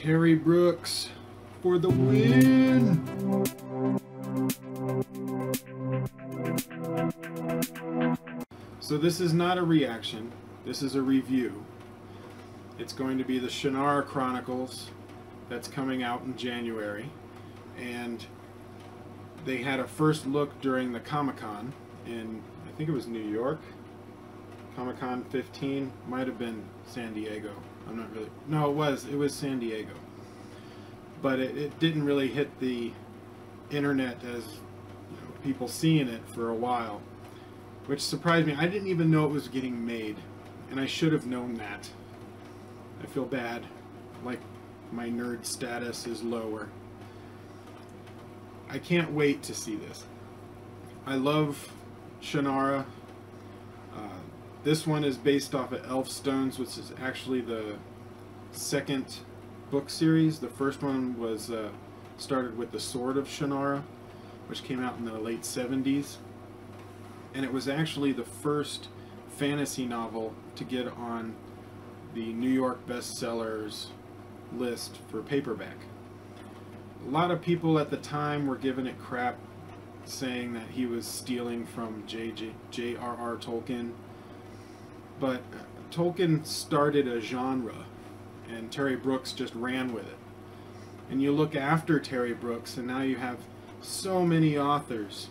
Terry Brooks for the win! So this is not a reaction, this is a review. It's going to be the Shannara Chronicles that's coming out in January, and they had a first look during the Comic-Con in, I think it was New York. Comic-Con 15, might have been San Diego. I'm not really, no, it was San Diego. But it didn't really hit the internet as, you know, people seeing it for a while, which surprised me. I didn't even know it was getting made, and I should have known that. I feel bad, like my nerd status is lower. I can't wait to see this. I love Shannara. This one is based off of Elfstones, which is actually the second book series. The first one was started with the Sword of Shannara, which came out in the late 70s. And it was actually the first fantasy novel to get on the New York bestsellers list for paperback. A lot of people at the time were giving it crap, saying that he was stealing from J.R.R. Tolkien. But Tolkien started a genre, and Terry Brooks just ran with it. And you look after Terry Brooks, and now you have so many authors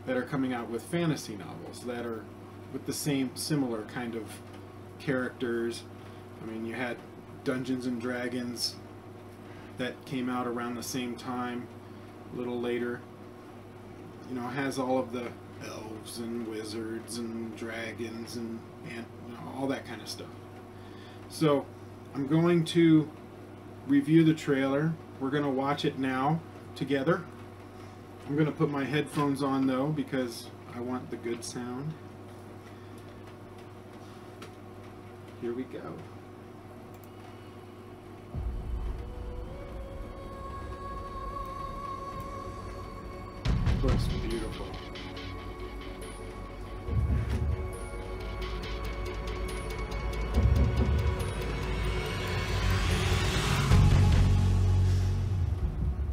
that are coming out with fantasy novels that are with the similar kind of characters. I mean, you had Dungeons and Dragons that came out around the same time, a little later. You know, has all of the elves and wizards and dragons and you know, all that kind of stuff. So I'm going to review the trailer. We're going to watch it now together. I'm going to put my headphones on though, because I want the good sound. Here we go. Looks beautiful.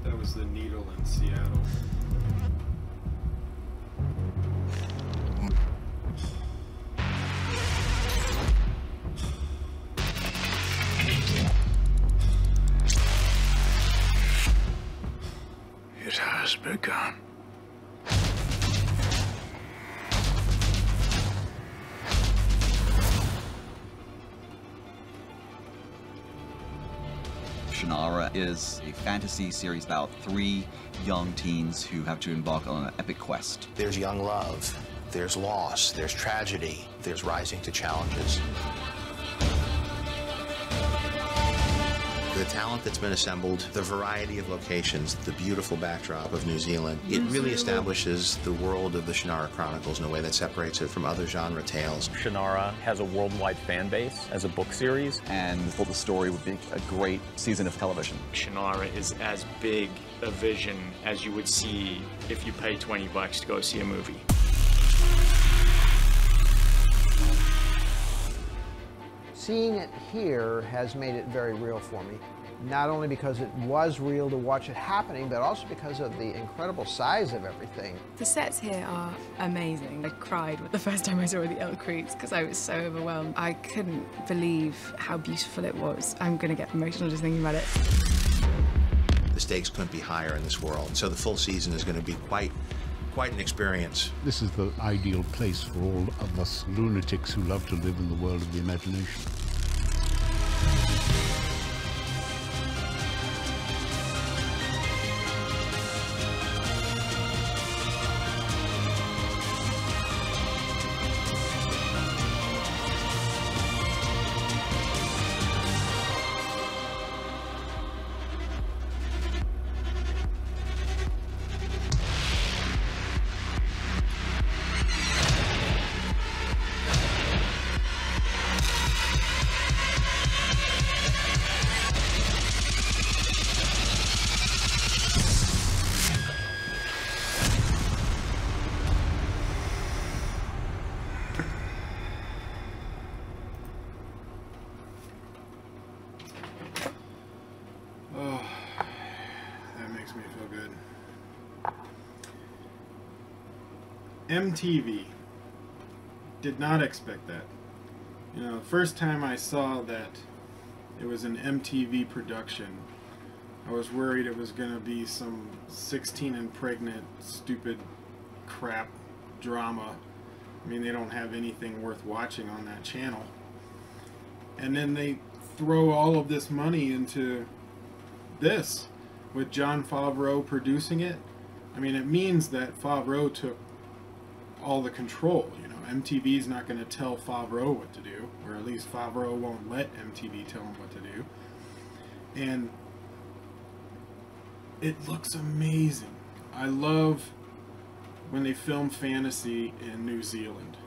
That was the Needle in Seattle. It has begun. Shannara is a fantasy series about 3 young teens who have to embark on an epic quest. There's young love, there's loss, there's tragedy, there's rising to challenges. The talent that's been assembled, the variety of locations, the beautiful backdrop of New Zealand, it really establishes the world of the Shannara Chronicles in a way that separates it from other genre tales. Shannara has a worldwide fan base as a book series. And thought the story would be a great season of television. Shannara is as big a vision as you would see if you pay $20 to go see a movie. Seeing it here has made it very real for me. Not only because it was real to watch it happening, but also because of the incredible size of everything. The sets here are amazing. I cried the first time I saw the Elk Creeks because I was so overwhelmed. I couldn't believe how beautiful it was. I'm going to get emotional just thinking about it. The stakes couldn't be higher in this world, so the full season is going to be quite an experience. This is the ideal place for all of us lunatics who love to live in the world of the imagination. MTV. Did not expect that. You know, the first time I saw that it was an MTV production, I was worried it was going to be some 16 and pregnant, stupid crap drama. I mean, they don't have anything worth watching on that channel. And then they throw all of this money into this, with Jon Favreau producing it. I mean, it means that Favreau took all the control. You know, MTV's not going to tell Favreau what to do, or at least Favreau won't let MTV tell him what to do. And it looks amazing. I love when they film fantasy in New Zealand.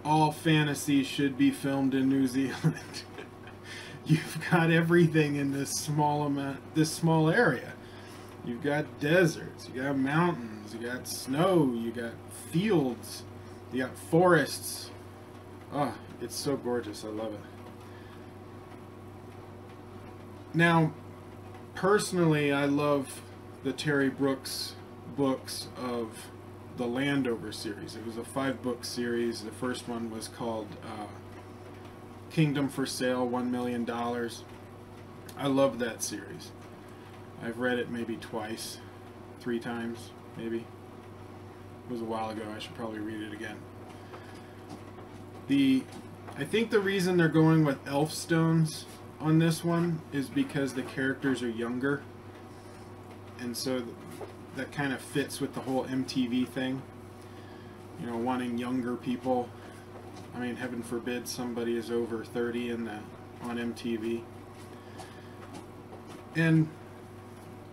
All fantasy should be filmed in New Zealand. You've got everything in this small area. You've got deserts, you got mountains, you got snow, you got fields, you got forests. Oh, it's so gorgeous. I love it. Now, personally, I love the Terry Brooks books of the Landover series. It was a 5-book series. The first one was called Kingdom for Sale, $1 Million. I love that series. I've read it maybe twice, 3 times, maybe. It was a while ago. I should probably read it again. I think the reason they're going with elf stones on this one is because the characters are younger, and so that kind of fits with the whole MTV thing. You know, wanting younger people. I mean, heaven forbid somebody is over 30 on MTV. And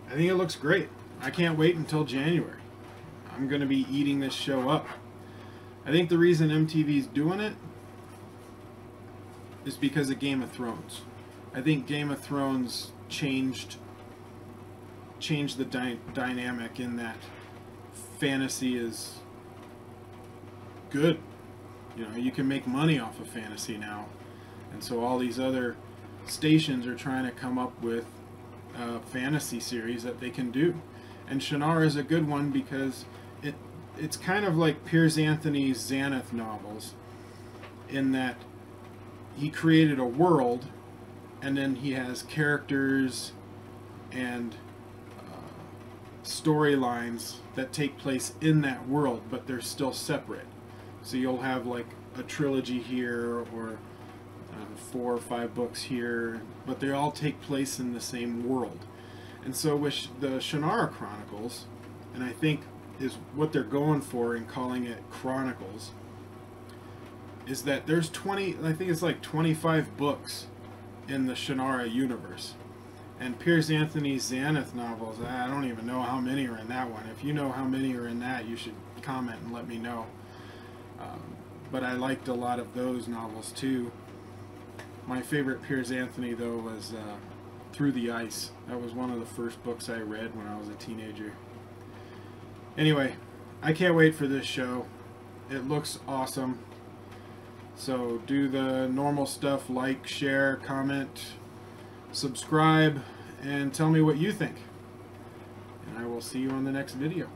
I think it looks great. I can't wait until January. I'm going to be eating this show up. I think the reason MTV's doing it is because of Game of Thrones. I think Game of Thrones changed the dynamic in that fantasy is good. You know, you can make money off of fantasy now. And so all these other stations are trying to come up with a fantasy series that they can do. And Shannara is a good one because it's kind of like Piers Anthony's Xanath novels, in that he created a world and then he has characters and storylines that take place in that world, but they're still separate. So you'll have like a trilogy here, or 4 or 5 books here, but they all take place in the same world. And so with the Shannara Chronicles, and I think is what they're going for in calling it Chronicles, is that there's I think it's like 25 books in the Shannara universe. And Piers Anthony's Xanath novels, I don't even know how many are in that one. If you know how many are in that, you should comment and let me know. But I liked a lot of those novels too. My favorite Piers Anthony, though, was Through the Ice. That was one of the first books I read when I was a teenager. Anyway, I can't wait for this show. It looks awesome. So do the normal stuff, like, share, comment, subscribe, and tell me what you think. And I will see you on the next video.